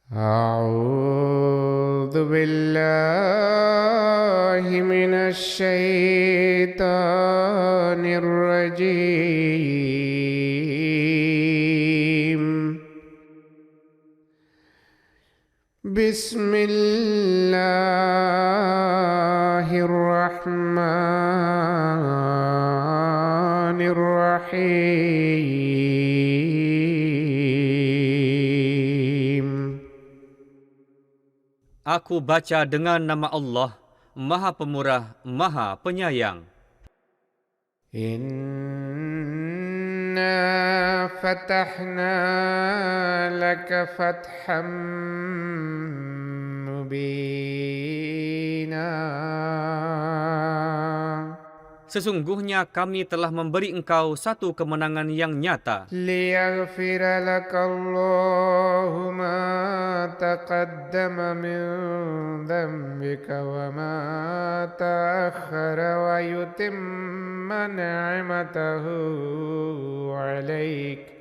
أعوذ بالله من الشيطان الرجيم. بسم الله الرحمن الرحيم. Aku baca dengan nama Allah, Maha Pemurah, Maha Penyayang. Inna fatahna laka fatham mubina. Sesungguhnya kami telah memberi engkau satu kemenangan yang nyata, liyaghfira lakallahu ma taqaddama min dhanbika wa ma ta'akhkhara wa yutimma ni'matahu 'alaik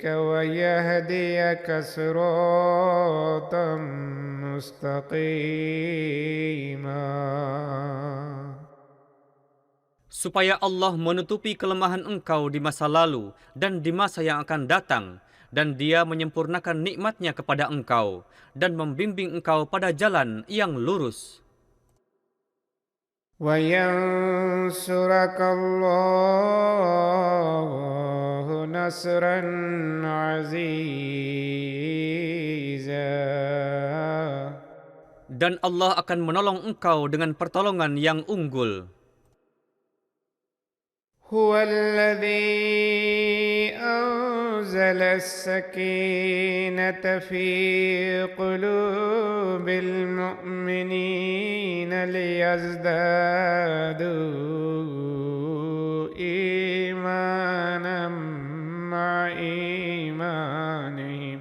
ويهديك صراطا مستقيما. supaya Allah menutupi kelemahan engkau di masa lalu dan di masa yang akan datang, dan Dia menyempurnakan nikmatnya kepada engkau dan membimbing engkau pada jalan yang lurus. وَيَنْصُرَكَ اللَّهُ نَصْرًا عَزِيزًا. Dan Allah akan menolong engkau dengan pertolongan yang unggul. هُوَ الَّذِي أَنزَلَ السَّكِينَةَ فِي قُلُوبِ الْمُؤْمِنِينَ لِيَزْدَادُوا إِيمَانًا مَعَ إِيمَانِهِمْ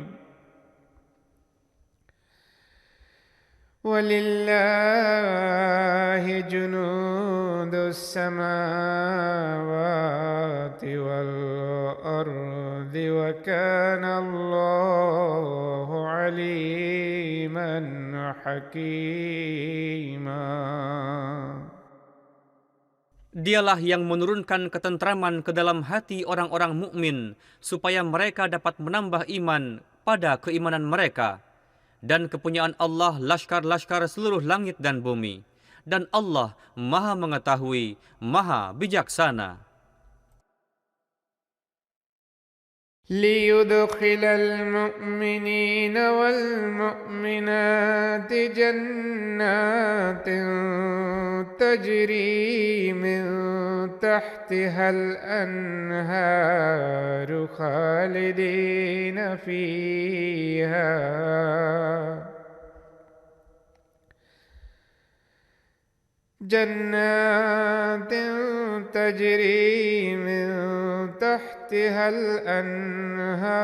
وَلِلَّهِ جُنُودُ السَّمَاوَاتِ وَالْأَرْضِ وَكَانَ اللَّهُ عَلِيمًا حَكِيمًا. Dialah yang menurunkan ketentraman ke dalam hati orang-orang mukmin supaya mereka dapat menambah iman pada keimanan mereka. Dan kepunyaan Allah laskar-laskar seluruh langit dan bumi. Dan Allah Maha mengetahui, Maha bijaksana. ليدخل المؤمنين والمؤمنات جنات تجري من تحتها الأنهار خالدين فيها جنات تجري من تحتها الأنهار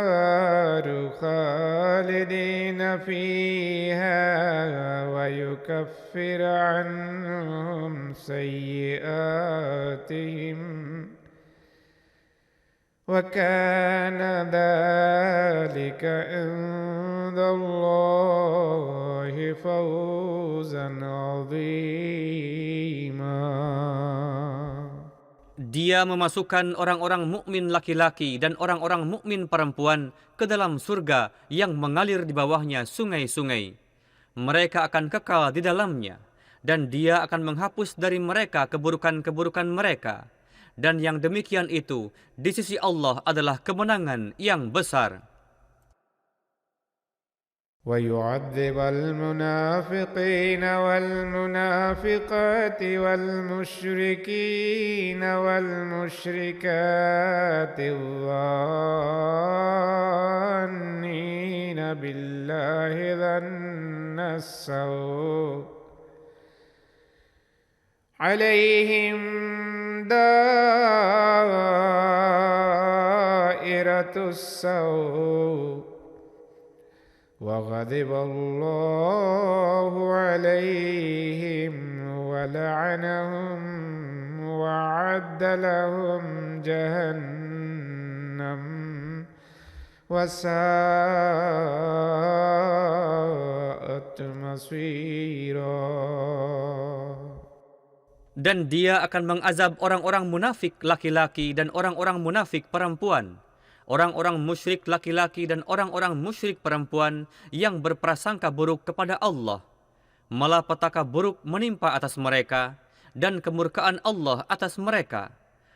خالدين فيها ويكفر عنهم سيئاتهم وكان ذلك عند الله فوزا عظيما. Dia memasukkan orang-orang mukmin laki-laki dan orang-orang mukmin perempuan ke dalam surga yang mengalir di bawahnya sungai-sungai. Mereka akan kekal di dalamnya, dan Dia akan menghapus dari mereka keburukan-keburukan mereka. Dan yang demikian itu di sisi Allah adalah kemenangan yang besar. ويعذب المنافقين والمنافقات والمشركين والمشركات الظانين بالله ظن السوء عليهم دائرة السوء وغضب الله عليهم ولعنهم وأعد لهم جهنم وساءت مصيرا. Dan dia akan mengazab orang-orang munafik laki-laki dan orang-orang munafik perempuan, orang-orang musyrik laki-laki dan orang-orang musyrik perempuan yang berprasangka buruk kepada Allah. Malapetaka buruk menimpa atas mereka dan kemurkaan Allah atas mereka.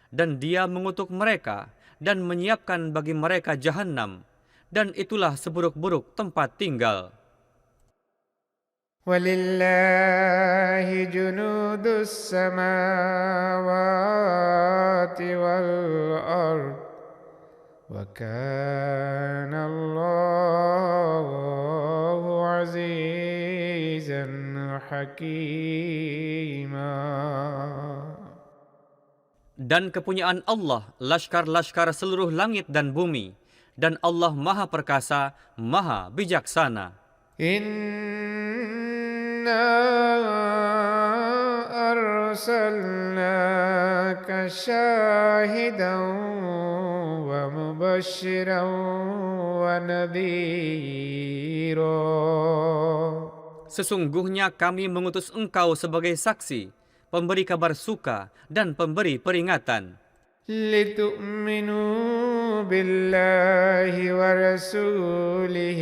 Dan dia mengutuk mereka dan menyiapkan bagi mereka jahanam, dan itulah seburuk-buruk tempat tinggal. ولله جنود السماوات والأرض وكان الله عزيزا حكيما. Dan kepunyaan Allah, laskar-laskar seluruh langit dan bumi, dan Allah Maha Perkasa, Maha Bijaksana. إنا أرسلناك شاهدا ومبشرا ونذيرا. Sesungguhnya kami mengutus engkau sebagai saksi, pemberi kabar suka, dan pemberi peringatan. لتؤمنوا بالله ورسوله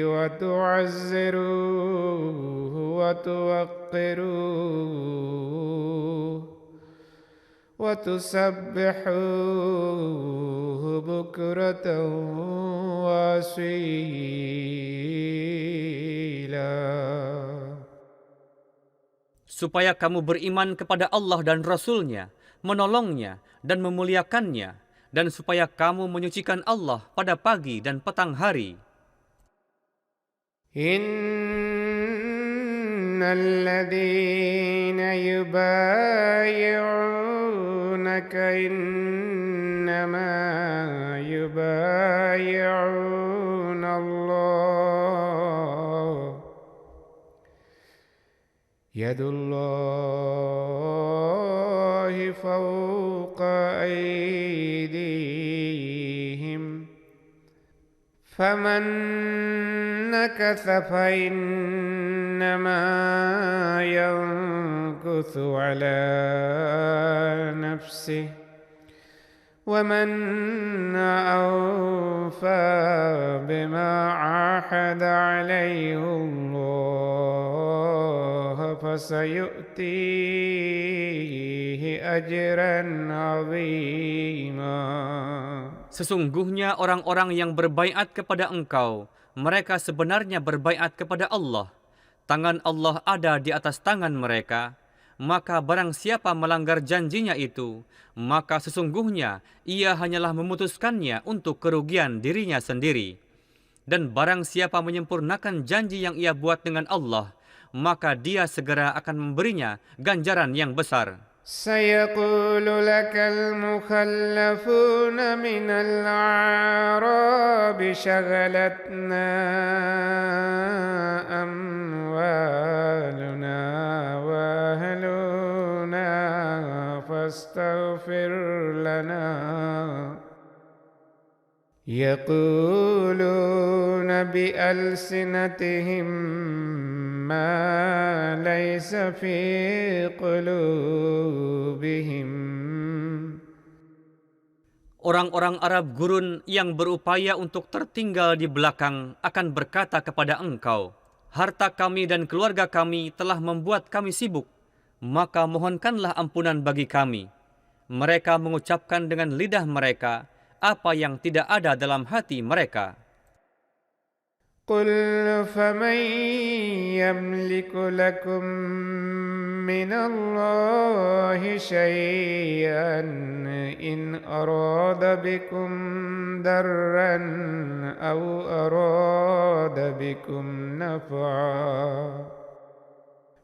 وتعزروه وتوقروه وتسبحوه بكرة وأصيلا. Supaya kamu beriman kepada Allah dan Rasul-Nya, menolongnya dan memuliakannya, dan supaya kamu menyucikan Allah pada pagi dan petang hari. Innalladzina yubayi'unaka innama yubayi'una Allah yadullahi fawqa aydihim faman nakatha fa innama yankuthu ala nafsihi wa man awfa bima ahada alayhi Allah fasayu'tihi ajran 'azima. Sesungguhnya orang-orang yang berbaiat kepada engkau, mereka sebenarnya berbaiat kepada Allah. Tangan Allah ada di atas tangan mereka. Maka barang siapa melanggar janjinya itu, maka sesungguhnya ia hanyalah memutuskannya untuk kerugian dirinya sendiri. Dan barang siapa menyempurnakan janji yang ia buat dengan Allah, maka dia segera akan memberinya ganjaran yang besar. سيقول لك المخلفون من الأعراب شغلتنا أموالنا وأهلنا فاستغفر لنا يقولون بألسنتهم ما ليس في قلوبهم. Orang-orang Arab gurun yang berupaya untuk tertinggal di belakang akan berkata kepada engkau, harta kami dan keluarga kami telah membuat kami sibuk, maka mohonkanlah ampunan bagi kami. Mereka mengucapkan dengan lidah mereka apa yang tidak ada dalam hati mereka. قل فمن يملك لكم من الله شيئا إن أراد بكم ضرا أو أراد بكم نفعا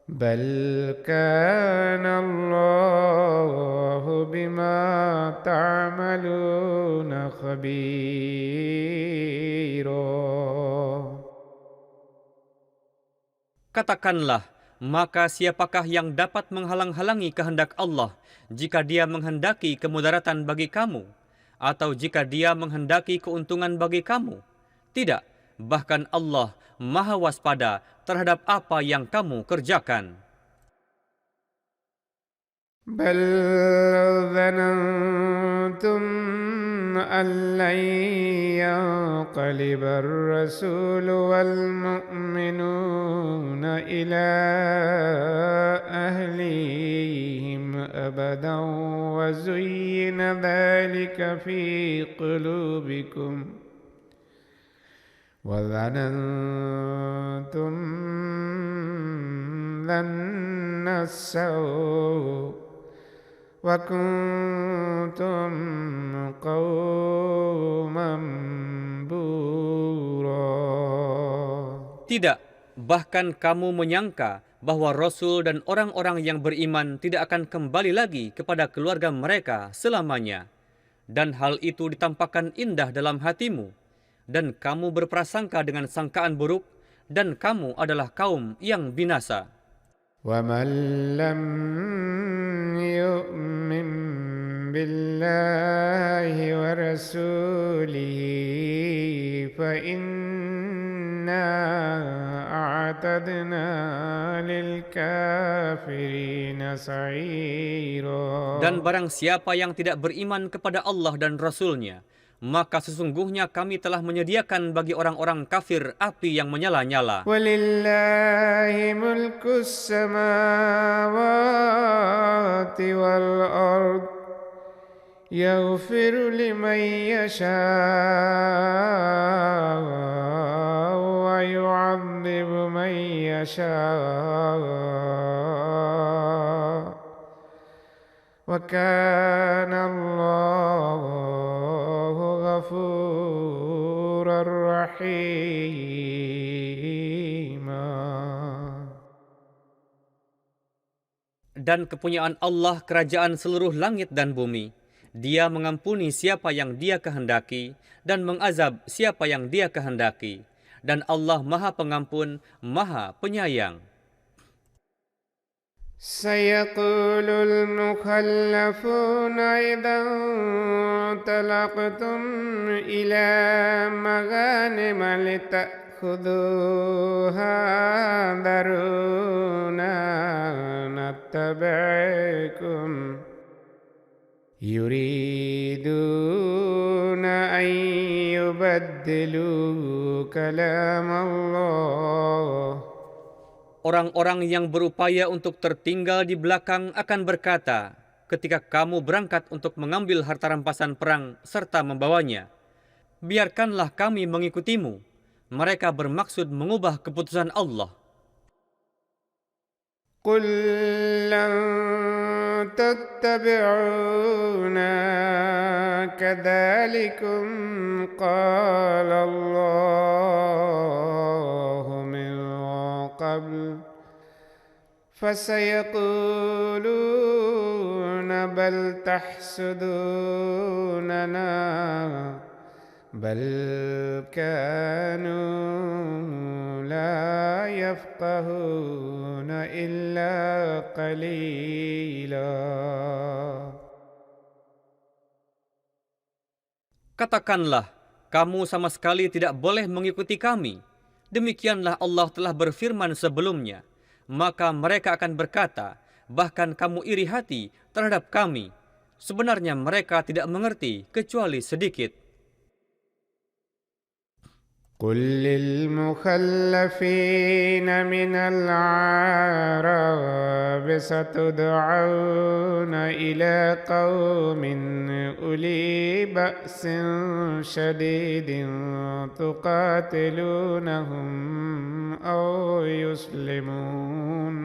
بل كان الله بما تعملون خبيرا. Katakanlah, Maka siapakah yang dapat menghalang-halangi kehendak Allah jika Dia menghendaki kemudaratan bagi kamu, atau jika Dia menghendaki keuntungan bagi kamu? Tidak, bahkan Allah Maha waspada terhadap apa yang kamu kerjakan. بل ظننتم أن لن ينقلب الرسول والمؤمنون إلى أهليهم أبدا وزين ذلك في قلوبكم وظننتم ظن السوء وَكُنْتُمْ قَوْمًا بُورًا. Tidak, bahkan kamu menyangka bahwa Rasul dan orang-orang yang beriman tidak akan kembali lagi kepada keluarga mereka selamanya. Dan hal itu ditampakkan indah dalam hatimu. Dan kamu berprasangka dengan sangkaan buruk, dan kamu adalah kaum yang binasa. وَمَنْ لَمْ يُؤْمِنْ بِاللَّهِ وَرَسُولِهِ فَإِنَّا أَعْتَدْنَا لِلْكَافِرِينَ سَعِيرًا. Dan barang siapa yang tidak beriman kepada Allah dan Rasul-Nya, maka sesungguhnya kami telah menyediakan bagi orang-orang kafir api yang menyala-nyala. وَلِلَّهِ مُلْكُ السَّمَاوَاتِ وَالْأَرْضِ يَغْفِرُ لِمَن يَشَاءُ وَيُعَذِّبُ مَن يَشَاءُ وَكَانَ اللَّهُ غَفُورًا رَّحِيمًا. Dan kepunyaan Allah kerajaan seluruh langit dan bumi. Dia mengampuni siapa yang Dia kehendaki dan mengazab siapa yang Dia kehendaki. Dan Allah Maha Pengampun, Maha Penyayang. سيقول المخلفون إذا انطلقتم إلى مغانم لتأخذوها ذرونا نتبعكم يريدون أن يبدلوا كلام الله. Orang-orang yang berupaya untuk tertinggal di belakang akan berkata, ketika kamu berangkat untuk mengambil harta rampasan perang serta membawanya, biarkanlah kami mengikutimu. Mereka bermaksud mengubah keputusan Allah. قل لن تتبعونا كذلكم قال الله من قبل فسيقولون بل تحسدوننا بل كانوا لا يفقهون إلا قليلا. Katakanlah, kamu sama sekali tidak boleh mengikuti kami. Demikianlah Allah telah berfirman sebelumnya. Maka mereka akan berkata, bahkan kamu iri hati terhadap kami. Sebenarnya mereka tidak mengerti kecuali sedikit. قل للمخلفين من الأعراب ستدعون إلى قوم أولي بأس شديد تقاتلونهم أو يسلمون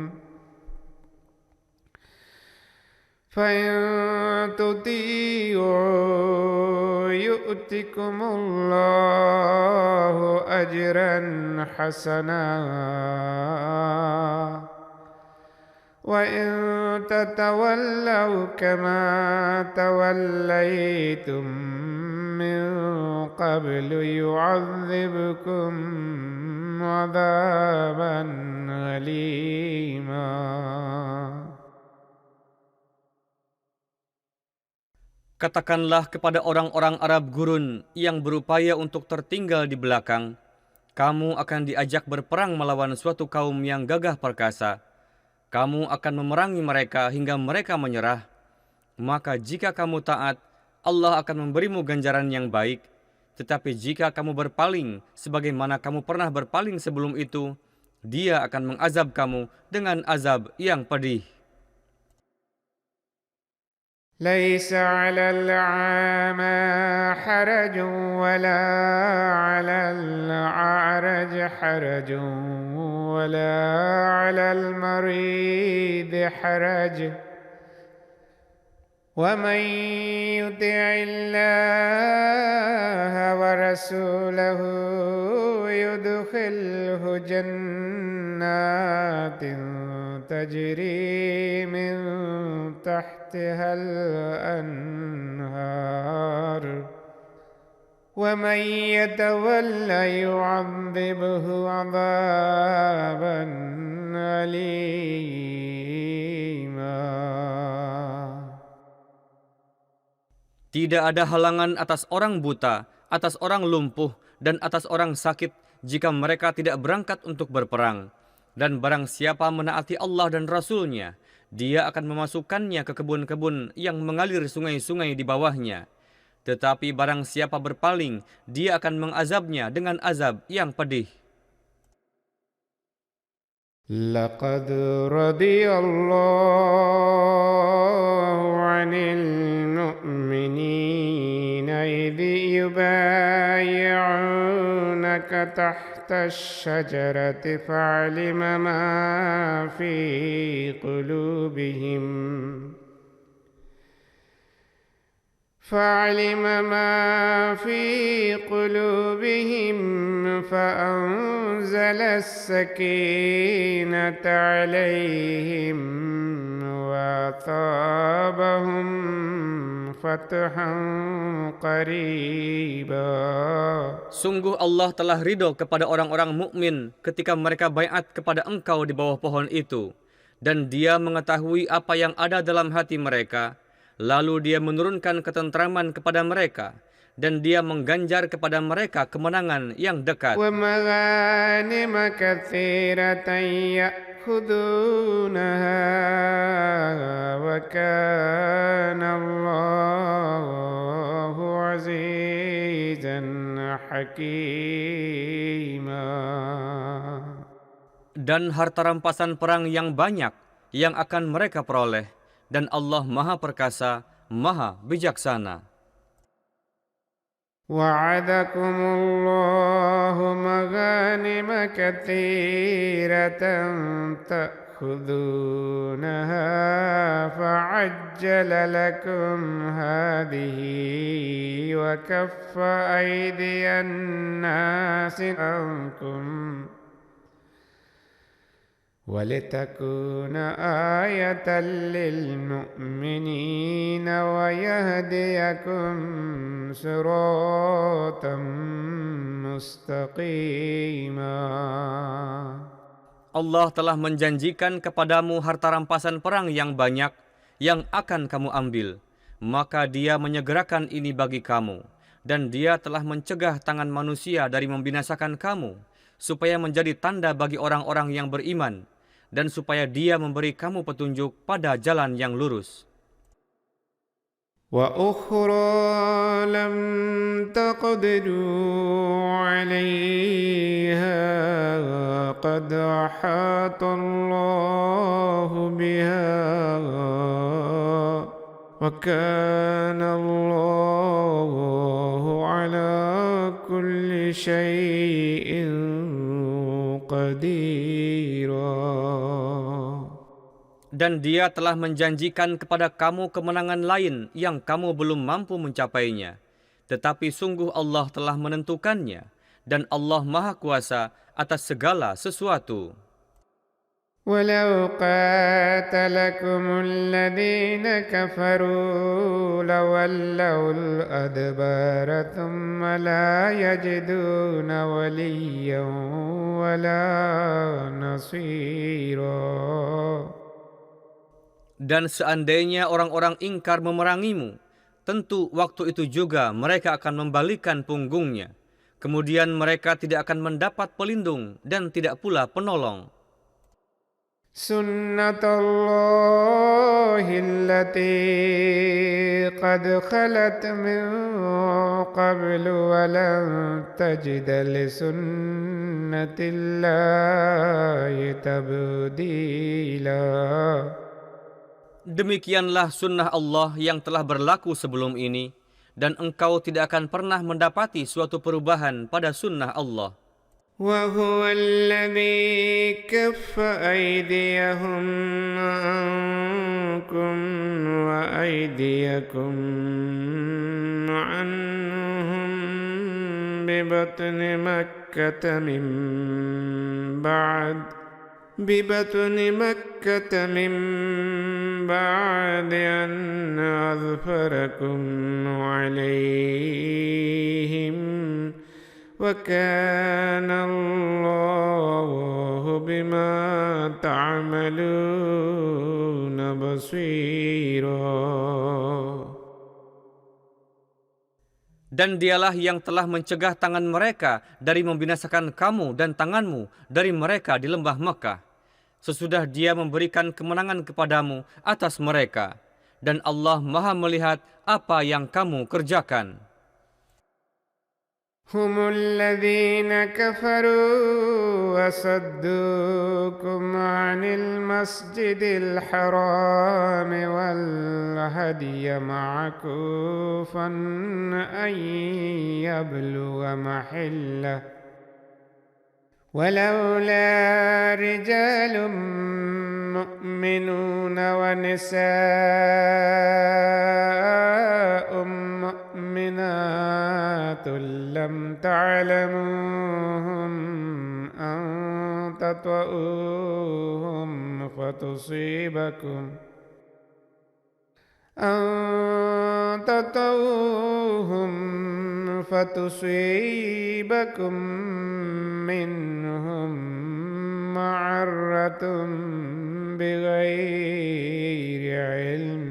فإن تطيعوا يؤتكم الله أجرا حسنا وإن تتولوا كما توليتم من قبل يعذبكم عذابا أليما. Katakanlah kepada orang-orang Arab gurun yang berupaya untuk tertinggal di belakang, kamu akan diajak berperang melawan suatu kaum yang gagah perkasa. Kamu akan memerangi mereka hingga mereka menyerah. Maka jika kamu taat, Allah akan memberimu ganjaran yang baik. Tetapi jika kamu berpaling, sebagaimana kamu pernah berpaling sebelum itu, Dia akan mengazab kamu dengan azab yang pedih. ليس على الأعمى حرج ولا على الأعرج حرج ولا على المريض حرج ومن يطع الله ورسوله يدخله جنات تجري من تحتها الأنهار ومن يتول يعذبه عذابا أليما. Tidak ada halangan atas orang buta, atas orang lumpuh, dan atas orang sakit jika mereka tidak berangkat untuk berperang. Dan barang siapa menaati Allah dan Rasul-Nya, Dia akan memasukkannya ke kebun-kebun yang mengalir sungai-sungai di bawahnya. Tetapi barang siapa berpaling, Dia akan mengazabnya dengan azab yang pedih. لقد رضي الله عن المؤمنين إذ يبايعونك تحت الشجرة فعلم ما في قلوبهم فأنزل السكينة عليهم وأثابهم فتحا قريبا. Sungguh Allah telah ridho kepada orang-orang mukmin ketika mereka baiat kepada engkau di bawah pohon itu, dan Dia mengetahui apa yang ada dalam hati mereka. Lalu Dia menurunkan ketentraman kepada mereka, dan Dia mengganjar kepada mereka kemenangan yang dekat. ومغانم كثيرة يأخذونها وكان الله عزيزا حكيما. Dan harta rampasan perang yang banyak yang akan mereka peroleh, dan Allah Maha Perkasa, Maha Bijaksana. وعدكم الله مغانم كثيرة تأخذونها فعجل لكم هذه وكف أيدي الناس عنكم ولتكون آية للمؤمنين ويهديكم صراطا مستقيما. Allah telah menjanjikan kepadamu harta rampasan perang yang banyak yang akan kamu ambil. Maka Dia menyegerakan ini bagi kamu, dan Dia telah mencegah tangan manusia dari membinasakan kamu, supaya menjadi tanda bagi orang-orang yang beriman, dan supaya Dia memberi kamu petunjuk pada jalan yang lurus. وأخرى لم تقدروا عليها قد أحاط الله بها وكان الله على كل شيء قديرا. Dan Dia telah menjanjikan kepada kamu kemenangan lain yang kamu belum mampu mencapainya. Tetapi sungguh Allah telah menentukannya, dan Allah Maha Kuasa atas segala sesuatu. ولو قاتلكم الذين كفروا لولوا الأدبار ثم لا يجدون وليا ولا نصيرا. Dan seandainya orang-orang ingkar memerangimu, tentu waktu itu juga mereka akan membalikkan punggungnya. Kemudian mereka tidak akan mendapat pelindung dan tidak pula penolong. سنة الله التي قد خلت من قبل ولن تجد لسنة الله تبديلا. Demikianlah sunnah Allah yang telah berlaku sebelum ini, dan engkau tidak akan pernah mendapati suatu perubahan pada sunnah Allah. وهو الذي كف أيديهم عنكم وأيديكم عنهم ببطن مكة من بعد أن أظفركم عليهم وكان الله بما تعملون بصيرا. Dan dialah yang telah mencegah tangan mereka dari membinasakan kamu dan tanganmu dari mereka di lembah Mekah, sesudah dia memberikan kemenangan kepadamu atas mereka. Dan Allah Maha melihat apa yang kamu kerjakan. هم الذين كفروا وصدوكم عن المسجد الحرام والهدي معكوفا أن يبلغ محله ولولا رجال مؤمنون ونساء مؤمنات لم تعلموهم أن تطؤوهم فتصيبكم منهم معرة بغير علم.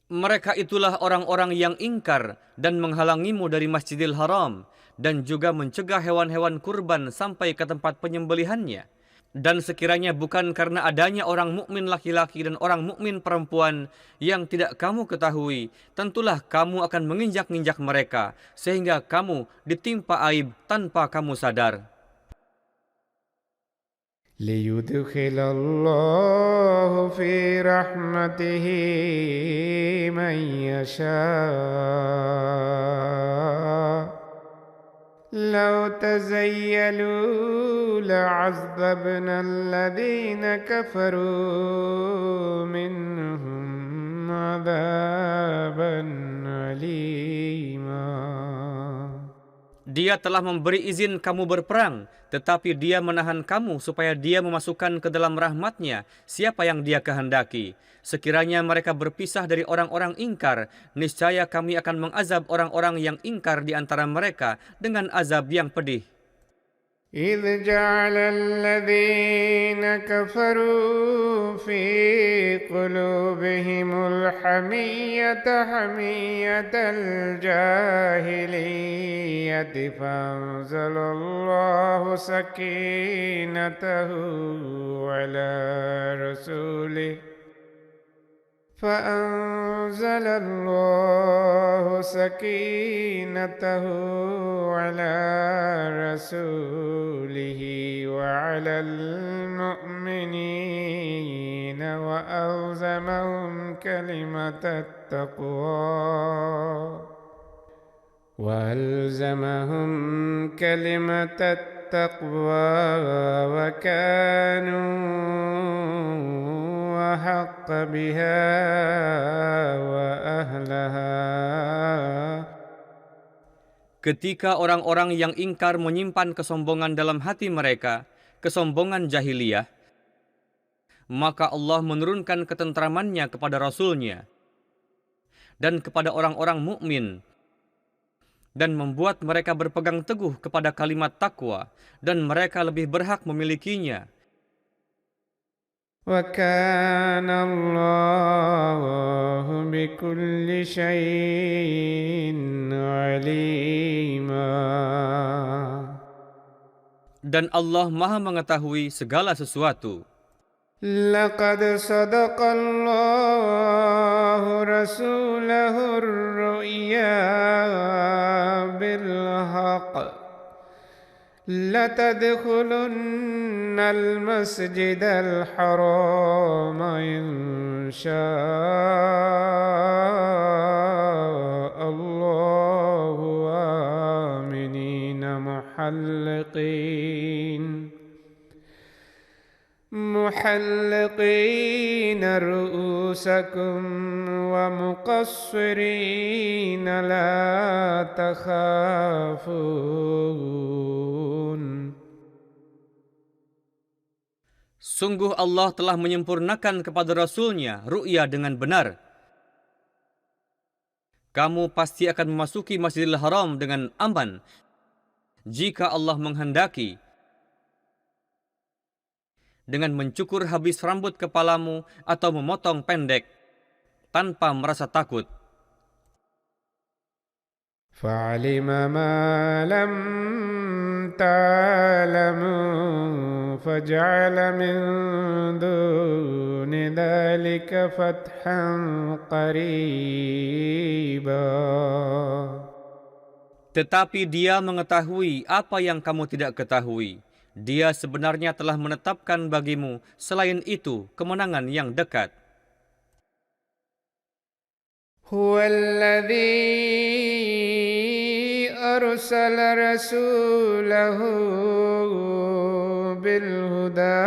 Mereka itulah orang-orang yang ingkar dan menghalangimu dari Masjidil Haram, dan juga mencegah hewan-hewan kurban sampai ke tempat penyembelihannya. Dan sekiranya bukan karena adanya orang mukmin laki-laki dan orang mukmin perempuan yang tidak kamu ketahui, tentulah kamu akan menginjak-injak mereka, sehingga kamu ditimpa aib tanpa kamu sadar. ليدخل الله في رحمته من يشاء لو تزيلوا لعذبنا الذين كفروا منهم عذابا أليما. Dia telah memberi izin kamu berperang, tetapi dia menahan kamu supaya dia memasukkan ke dalam rahmatnya siapa yang dia kehendaki. Sekiranya mereka berpisah dari orang-orang ingkar, niscaya kami akan mengazab orang-orang yang ingkar di antara mereka dengan azab yang pedih. إذ جعل الذين كفروا في قلوبهم الحمية حمية الجاهلية فأنزل الله سكينته على رسوله وعلى المؤمنين وألزمهم كلمة التقوى وكانوا أحق بها وأهلها. Ketika orang-orang yang ingkar menyimpan kesombongan dalam hati mereka, kesombongan jahiliyah, maka Allah menurunkan ketentramannya kepada Rasul-Nya dan kepada orang-orang mukmin dan membuat mereka berpegang teguh kepada kalimat takwa dan mereka lebih berhak memilikinya. وكان الله بكل شيء عليما. Dan Allah Maha mengetahui segala sesuatu. لقد صدق الله رسوله الرؤيا بالحق لتدخلن المسجد الحرام إن شاء الله آمنين محلقين رؤوسكم ومقصرين لا تخافون. Sungguh Allah telah menyempurnakan kepada Rasul-Nya ru'ya dengan benar. Kamu pasti akan memasuki Masjidil Haram dengan aman jika Allah menghendaki, dengan mencukur habis rambut kepalamu atau memotong pendek tanpa merasa takut. فَعَلِمَ مَا لَمْ تَعْلَمُوا فَجَعَلَ مِنْ دُونِ ذَلِكَ فَتْحًا قَرِيبًا. Tetapi Dia mengetahui apa yang kamu tidak ketahui. Dia sebenarnya telah menetapkan bagimu selain itu kemenangan yang dekat. هو الذي أرسل رسوله بالهدى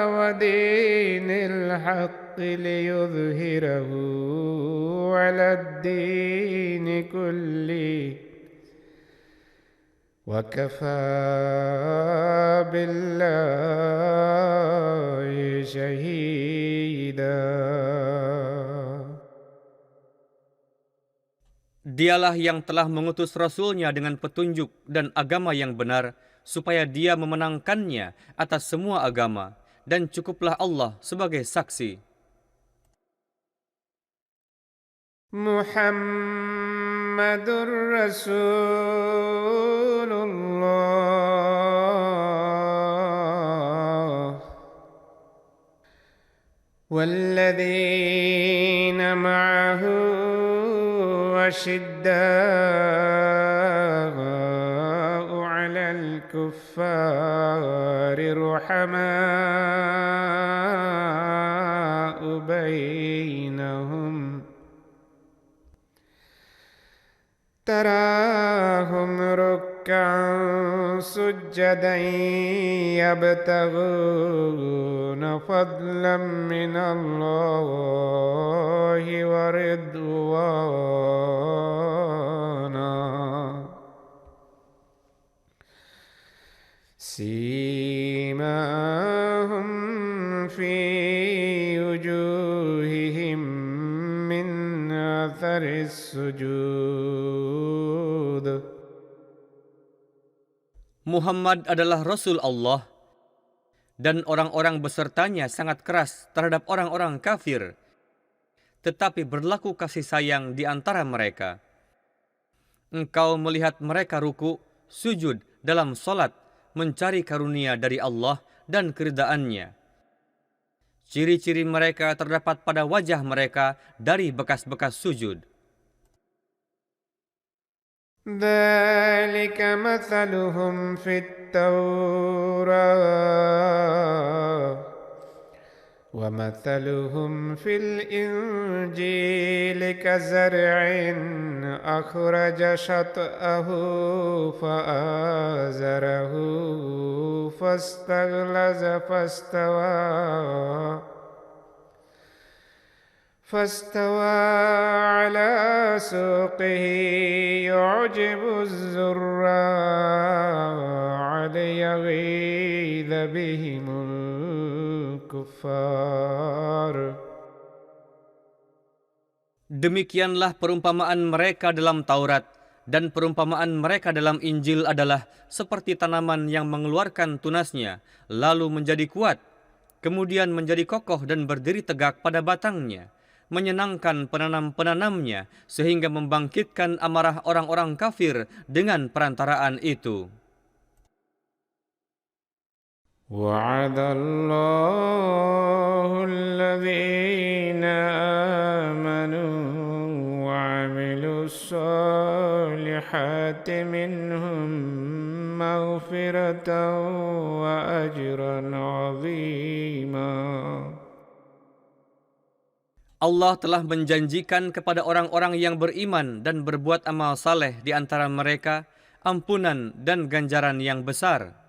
ودين الحق ليظهره على الدين كله وكفى بالله شهيدا. Dialah yang telah mengutus Rasul-Nya dengan petunjuk dan agama yang benar, supaya Dia memenangkannya atas semua agama, dan cukuplah Allah sebagai saksi. Muhammadur Rasulullah والذين معه أشداء على الكفار رحماء بينهم تراهم ركعا سجدا يبتغون فضلا من الله ورضوانا سيماهم في وجوههم من أثر السجود. Muhammad adalah Rasul Allah, dan orang-orang besertanya sangat keras terhadap orang-orang kafir, tetapi berlaku kasih sayang di antara mereka. Engkau melihat mereka ruku, sujud dalam solat, mencari karunia dari Allah dan keridaan-Nya. Ciri-ciri mereka terdapat pada wajah mereka dari bekas-bekas sujud. ذلك مثلهم في التوراة ومثلهم في الإنجيل كزرع أخرج شطأه فآزره فاستغلظ فاستوى على سوقه يعجب الزراع ليغيظ بهم الكفار. Demikianlah perumpamaan mereka dalam Taurat, dan perumpamaan mereka dalam Injil adalah seperti tanaman yang mengeluarkan tunasnya, lalu menjadi kuat, kemudian menjadi kokoh dan berdiri tegak pada batangnya, menyenangkan penanam-penanamnya, sehingga membangkitkan amarah orang-orang kafir dengan perantaraan itu. وعد الله الذين آمنوا وعملوا الصالحات منهم مغفرة وأجرا عظيما. Allah telah menjanjikan kepada orang-orang yang beriman dan berbuat amal saleh di antara mereka ampunan dan ganjaran yang besar.